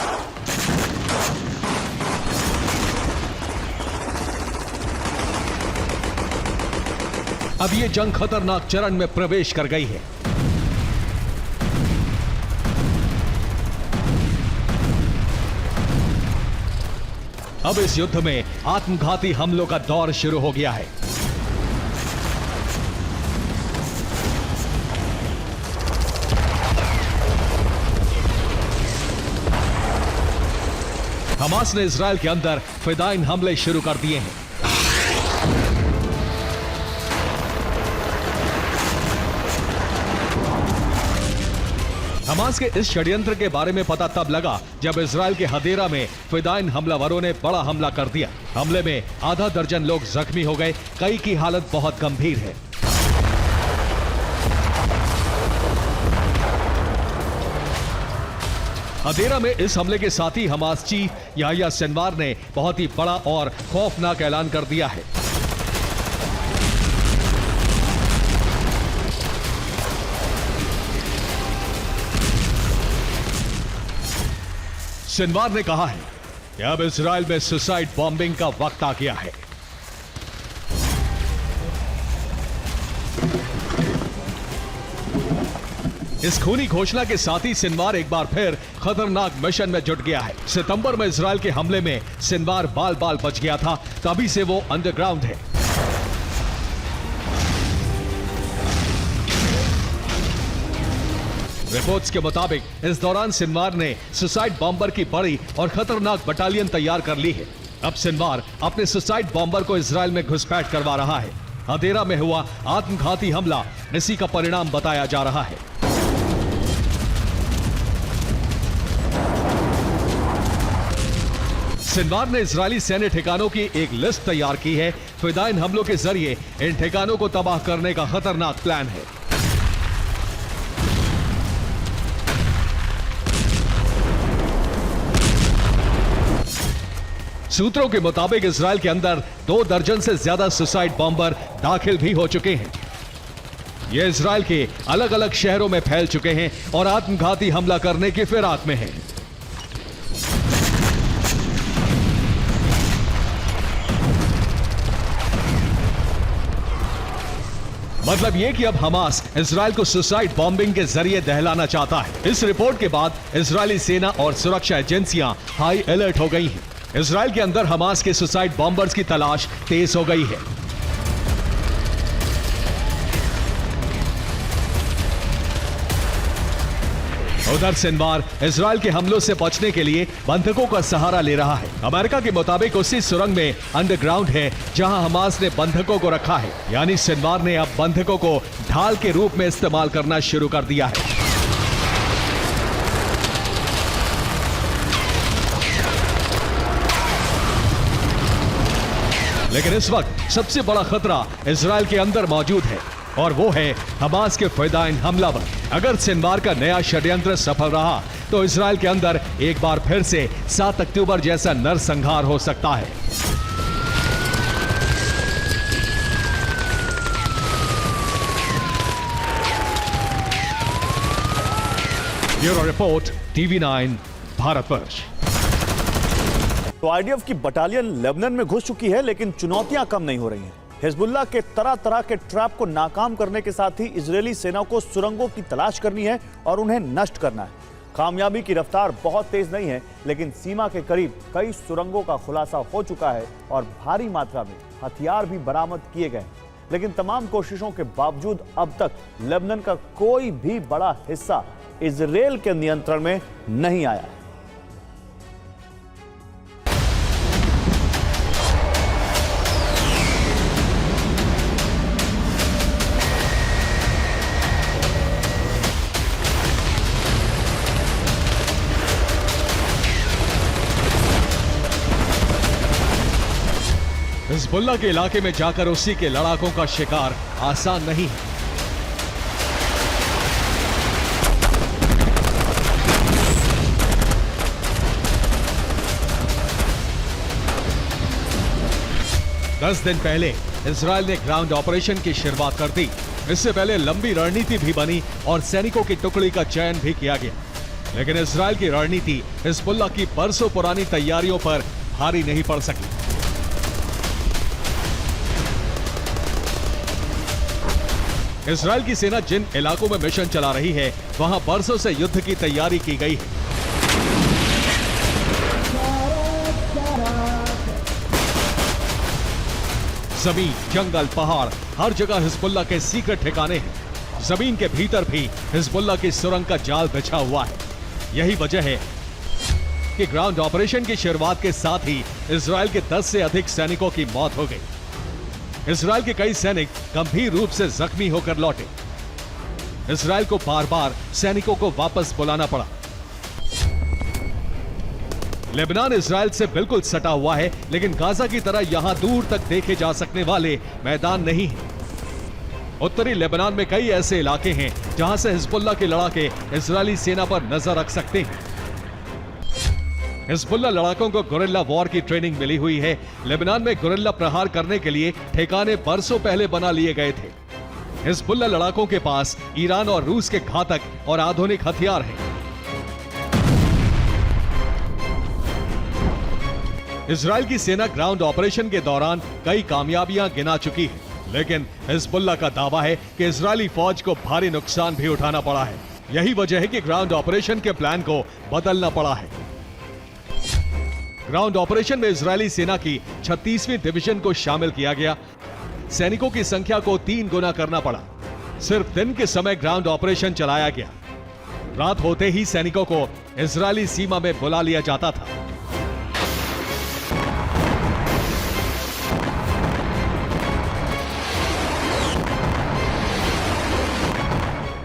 अब यह जंग खतरनाक चरण में प्रवेश कर गई है। अब इस युद्ध में आत्मघाती हमलों का दौर शुरू हो गया है। हमास ने इजराइल के अंदर फिदाइन हमले शुरू कर दिए हैं। हमास के इस षड्यंत्र के बारे में पता तब लगा जब इजराइल के हदेरा में फिदाइन हमलावरों ने बड़ा हमला कर दिया। हमले में आधा दर्जन लोग जख्मी हो गए, कई की हालत बहुत गंभीर है। हदेरा में इस हमले के साथ ही हमास चीफ याह्या सिनवार ने बहुत ही बड़ा और खौफनाक ऐलान कर दिया है। सिनवार ने कहा है कि अब इजराइल में सुसाइड बॉम्बिंग का वक्त आ गया है। इस खूनी घोषणा के साथ ही सिनवार एक बार फिर खतरनाक मिशन में जुट गया है। सितंबर में इजराइल के हमले में सिनवार बाल बाल बच गया था, तभी से वो अंडरग्राउंड है। रिपोर्ट्स के मुताबिक इस दौरान सिनवार ने सुसाइड बॉम्बर की बड़ी और खतरनाक बटालियन तैयार कर ली है। अब सिनवार अपने सुसाइड बॉम्बर को इजराइल में घुसपैठ करवा रहा है। हदेरा में हुआ आत्मघाती हमला इसी का परिणाम बताया जा रहा है। सिनवार ने इजरायली सैन्य ठिकानों की एक लिस्ट तैयार की है। फिदाइन हमलों के जरिए इन ठिकानों को तबाह करने का खतरनाक प्लान है। सूत्रों के मुताबिक इजराइल के अंदर 2 दर्जन से ज्यादा सुसाइड बॉम्बर दाखिल भी हो चुके हैं। ये इजराइल के अलग अलग शहरों में फैल चुके हैं और आत्मघाती हमला करने की फिराक में हैं। मतलब ये कि अब हमास इजराइल को सुसाइड बॉम्बिंग के जरिए दहलाना चाहता है। इस रिपोर्ट के बाद इजरायली सेना और सुरक्षा एजेंसियां हाई अलर्ट हो गई हैं। इजराइल के अंदर हमास के सुसाइड बॉम्बर्स की तलाश तेज हो गई है। उधर सिनवार इजराइल के हमलों से बचने के लिए बंधकों का सहारा ले रहा है। अमेरिका के मुताबिक उसी सुरंग में अंडरग्राउंड है जहां हमास ने बंधकों को रखा है। यानी सिनवार ने अब बंधकों को ढाल के रूप में इस्तेमाल करना शुरू कर दिया है। लेकिन इस वक्त सबसे बड़ा खतरा इजराइल के अंदर मौजूद है और वो है हमास के फिदायीन हमलावर। अगर सिनवार का नया षड्यंत्र सफल रहा तो इजराइल के अंदर एक बार फिर से 7 अक्टूबर जैसा नरसंहार हो सकता है। Bureau report, TV9 Bharatvarsh. तो आईडीएफ की बटालियन लेबनान में घुस चुकी है, लेकिन चुनौतियां कम नहीं हो रही हैं। हिजबुल्लाह के तरह तरह के ट्रैप को नाकाम करने के साथ ही इजरायली सेना को सुरंगों की तलाश करनी है और उन्हें नष्ट करना है। कामयाबी की रफ्तार बहुत तेज नहीं है, लेकिन सीमा के करीब कई सुरंगों का खुलासा हो चुका है और भारी मात्रा में हथियार भी बरामद किए गए। लेकिन तमाम कोशिशों के बावजूद अब तक लेबनान का कोई भी बड़ा हिस्सा इजरायल के नियंत्रण में नहीं आया है। हिजबुल्लाह के इलाके में जाकर उसी के लड़ाकों का शिकार आसान नहीं है। दस दिन पहले इजरायल ने ग्राउंड ऑपरेशन की शुरुआत कर दी। इससे पहले लंबी रणनीति भी बनी और सैनिकों की टुकड़ी का चयन भी किया गया। लेकिन इजरायल की रणनीति हिजबुल्लाह की बरसों पुरानी तैयारियों पर भारी नहीं पड़ सकी। इजरायल की सेना जिन इलाकों में मिशन चला रही है वहां बरसों से युद्ध की तैयारी की गई है। जमीन, जंगल, पहाड़, हर जगह हिजबुल्लाह के सीक्रेट ठिकाने हैं। जमीन के भीतर भी हिजबुल्लाह की सुरंग का जाल बिछा हुआ है। यही वजह है कि ग्राउंड ऑपरेशन की शुरुआत के साथ ही इजरायल के 10 से अधिक सैनिकों की मौत हो गई। इजरायल के कई सैनिक गंभीर रूप से जख्मी होकर लौटे। इजरायल को बार बार सैनिकों को वापस बुलाना पड़ा। लेबनान इजरायल से बिल्कुल सटा हुआ है, लेकिन गाजा की तरह यहां दूर तक देखे जा सकने वाले मैदान नहीं है। उत्तरी लेबनान में कई ऐसे इलाके हैं जहां से हिजबुल्लाह के लड़ाके इजरायली सेना पर नजर रख सकते हैं। हिजबुल्लाह लड़ाकों को गुरिल्ला वॉर की ट्रेनिंग मिली हुई है। लेबनान में गुरिल्ला प्रहार करने के लिए ठिकाने बरसों पहले बना लिए गए थे। हिजबुल्लाह लड़ाकों के पास ईरान और रूस के घातक और आधुनिक हथियार हैं। इजरायल की सेना ग्राउंड ऑपरेशन के दौरान कई कामयाबियां गिना चुकी है, लेकिन हिजबुल्लाह का दावा है कि इजरायली फौज को भारी नुकसान भी उठाना पड़ा है। यही वजह है कि ग्राउंड ऑपरेशन के प्लान को बदलना पड़ा है। ग्राउंड ऑपरेशन में इजरायली सेना की 36वीं डिवीजन को शामिल किया गया। सैनिकों की संख्या को 3 गुना करना पड़ा। सिर्फ दिन के समय ग्राउंड ऑपरेशन चलाया गया। रात होते ही सैनिकों को इजरायली सीमा में बुला लिया जाता था।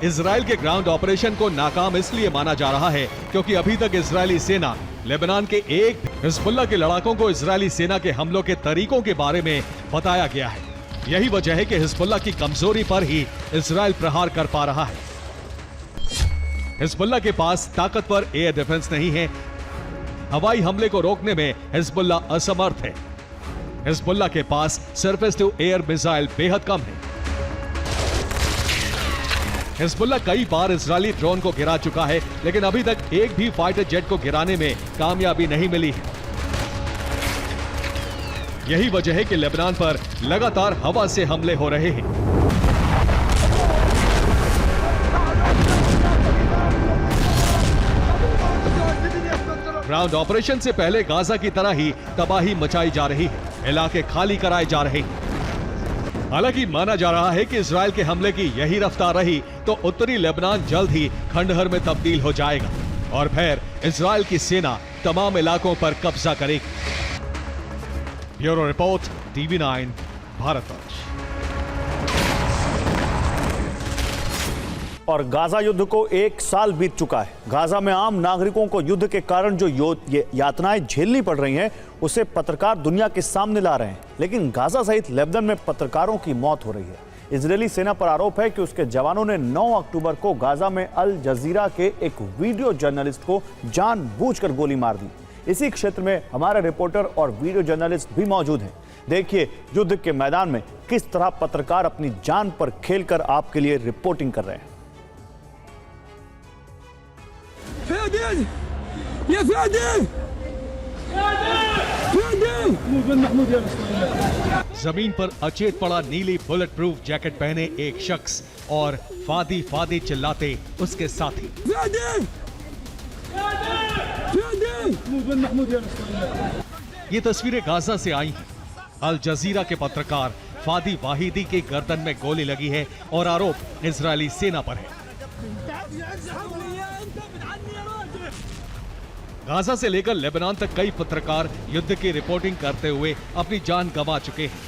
इजरायल के ग्राउंड ऑपरेशन को नाकाम इसलिए माना जा रहा है क्योंकि अभी तक इजरायली सेना लेबनान के एक हिजबुल्लाह के लड़ाकों को इजरायली सेना के हमलों के तरीकों के बारे में बताया गया है। यही वजह है कि हिजबुल्लाह की कमजोरी पर ही इजरायल प्रहार कर पा रहा है। हिजबुल्लाह के पास ताकतवर एयर डिफेंस नहीं है। हवाई हमले को रोकने में हिजबुल्लाह असमर्थ है। हिजबुल्लाह के पास सरफेस टू एयर मिसाइल बेहद कम है। हिजबुल्लाह कई बार इजरायली ड्रोन को गिरा चुका है, लेकिन अभी तक एक भी फाइटर जेट को गिराने में कामयाबी नहीं मिली है। यही वजह है कि लेबनान पर लगातार हवा से हमले हो रहे हैं। ग्राउंड ऑपरेशन से पहले गाजा की तरह ही तबाही मचाई जा रही है, इलाके खाली कराए जा रहे हैं। हालांकि माना जा रहा है कि इजराइल के हमले की यही रफ्तार रही तो उत्तरी लेबनान जल्द ही खंडहर में तब्दील हो जाएगा और फिर इजराइल की सेना तमाम इलाकों पर कब्जा करेगी। Bureau report, TV9 Bharatvarsh. और गाजा युद्ध को 1 साल बीत चुका है। गाजा में आम नागरिकों को युद्ध के कारण जो यातनाएं झेलनी पड़ रही हैं, उसे पत्रकार दुनिया के सामने ला रहे हैं। लेकिन गाजा सहित लेबनान में पत्रकारों की मौत हो रही है। इजरायली सेना पर आरोप है कि उसके जवानों ने 9 अक्टूबर को गाजा में अल जजीरा के एक वीडियो जर्नलिस्ट को जानबूझकर गोली मार दी। इसी क्षेत्र में हमारे रिपोर्टर और वीडियो जर्नलिस्ट भी मौजूद हैं। देखिए युद्ध के मैदान में किस तरह पत्रकार अपनी जान पर खेलकर आपके लिए रिपोर्टिंग कर रहे हैं। जमीन पर अचेत पड़ा नीली बुलेट प्रूफ जैकेट पहने एक शख्स और फादी फादी चिल्लाते उसके साथी। ये तस्वीरें गाजा से आई हैं। अल जजीरा के पत्रकार फादी वाहिदी की गर्दन में गोली लगी है और आरोप इजरायली सेना पर है। गाजा से लेकर लेबनान तक कई पत्रकार युद्ध की रिपोर्टिंग करते हुए अपनी जान गंवा चुके हैं।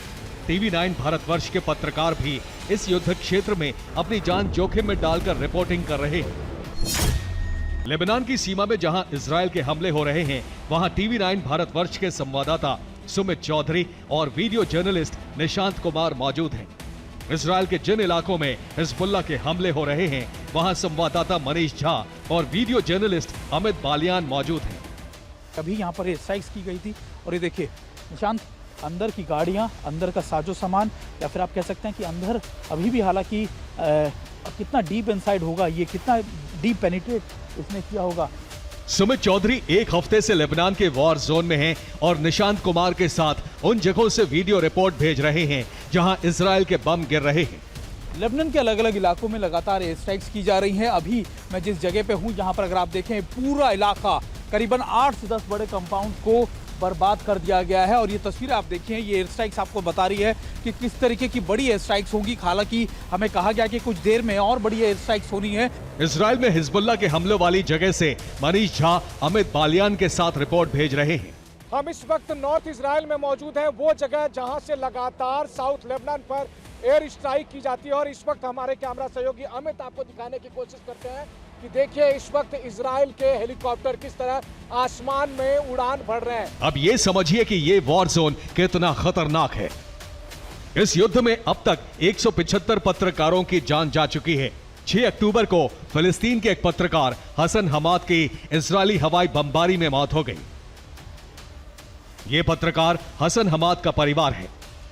TV9 भारतवर्ष के पत्रकार भी इस युद्ध क्षेत्र में अपनी जान जोखिम में डालकर रिपोर्टिंग कर रहे हैं। लेबनान की सीमा में जहां इजरायल के हमले हो रहे हैं, वहां TV9 भारतवर्ष के संवाददाता सुमित चौधरी और वीडियो जर्नलिस्ट निशांत कुमार मौजूद हैं। इजरायल के जिन इलाकों में हिजबुल्लाह के हमले हो रहे हैं, वहां संवाददाता मनीष झा और वीडियो जर्नलिस्ट अमित बालियान मौजूद हैं। अभी यहाँ पर स्ट्राइक्स की गई थी और ये देखिए निशांत, अंदर की गाड़ियाँ, अंदर का साजो सामान, या फिर आप कह सकते हैं कि अंदर अभी भी हालांकि कितना डीप इनसाइड होगा, ये कितना डीप पेनिट्रेट इसने किया होगा। सुमित चौधरी एक हफ्ते से लेबनान के वॉर जोन में हैं और निशांत कुमार के साथ उन जगहों से वीडियो रिपोर्ट भेज रहे हैं जहां इजरायल के बम गिर रहे हैं। लेबनान के अलग अलग इलाकों में लगातार एयर स्ट्राइक्स की जा रही हैं। अभी मैं जिस जगह पे हूं, जहां पर अगर आप देखें पूरा इलाका करीबन 8 से 10 बड़े कंपाउंड को बर्बाद कर दिया गया है। और ये तस्वीर आप देखिए, ये एयर स्ट्राइक्स आपको बता रही है कि किस तरीके की बड़ी एयर स्ट्राइक्स होंगी। हालांकि हमें कहा गया कि कुछ देर में और बड़ी एयर स्ट्राइक्स होनी है। इजरायल में हिजबुल्लाह के हमले वाली जगह से मनीष झा अमित बालियान के साथ रिपोर्ट भेज रहे हैं। हम इस वक्त नॉर्थ इजराइल में मौजूद हैं, वो जगह जहां से लगातार साउथ लेबनान पर एयर स्ट्राइक की जाती है। और इस वक्त हमारे कैमरा सहयोगी अमित आपको दिखाने की कोशिश करते हैं कि देखिए इस वक्त इजराइल के हेलीकॉप्टर किस तरह आसमान में उड़ान भर रहे हैं। अब ये समझिए कि ये वॉर जोन कितना खतरनाक है। इस युद्ध में अब तक 175 पत्रकारों की जान जा चुकी है। 6 अक्टूबर को फिलिस्तीन के एक पत्रकार हसन हमाद की इजरायली हवाई बमबारी में मौत हो गई। ये पत्रकार हसन हमाद का परिवार है।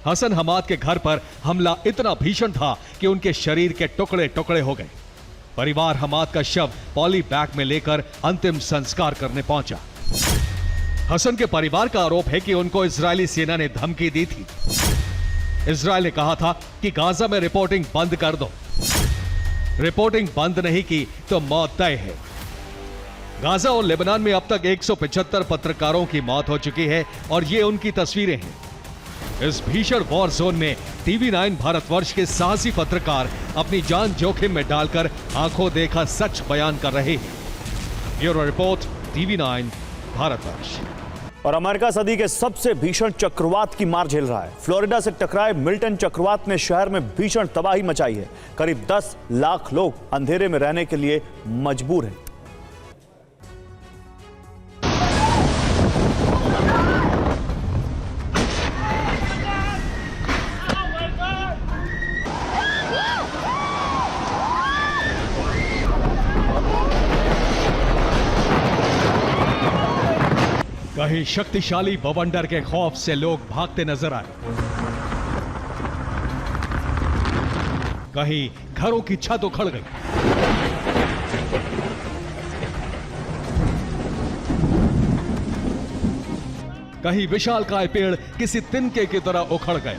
हसन हमाद के घर पर हमला इतना भीषण था कि उनके शरीर के टुकड़े टुकड़े हो गए। परिवार हमाद का शव पॉली बैग में लेकर अंतिम संस्कार करने पहुंचा। हसन के परिवार का आरोप है कि उनको इजरायली सेना ने धमकी दी थी। इजरायल ने कहा था कि गाजा में रिपोर्टिंग बंद कर दो। रिपोर्टिंग बंद नहीं की तो मौत तय है। गाजा और लेबनान में अब तक 175 पत्रकारों की मौत हो चुकी है और ये उनकी तस्वीरें हैं। इस भीषण वॉर जोन में TV9 भारतवर्ष के साहसी पत्रकार अपनी जान जोखिम में डालकर आंखों देखा सच बयान कर रहे हैं। Bureau report, TV9 Bharatvarsh. और अमेरिका सदी के सबसे भीषण चक्रवात की मार झेल रहा है। फ्लोरिडा से टकराए मिल्टन चक्रवात ने शहर में भीषण तबाही मचाई है। करीब 10 लाख लोग अंधेरे में रहने के लिए मजबूर हैं। कहीं शक्तिशाली बवंडर के खौफ से लोग भागते नजर आए, कहीं घरों की छत उखड़ गई, कहीं विशालकाय पेड़ किसी तिनके की तरह उखड़ गए।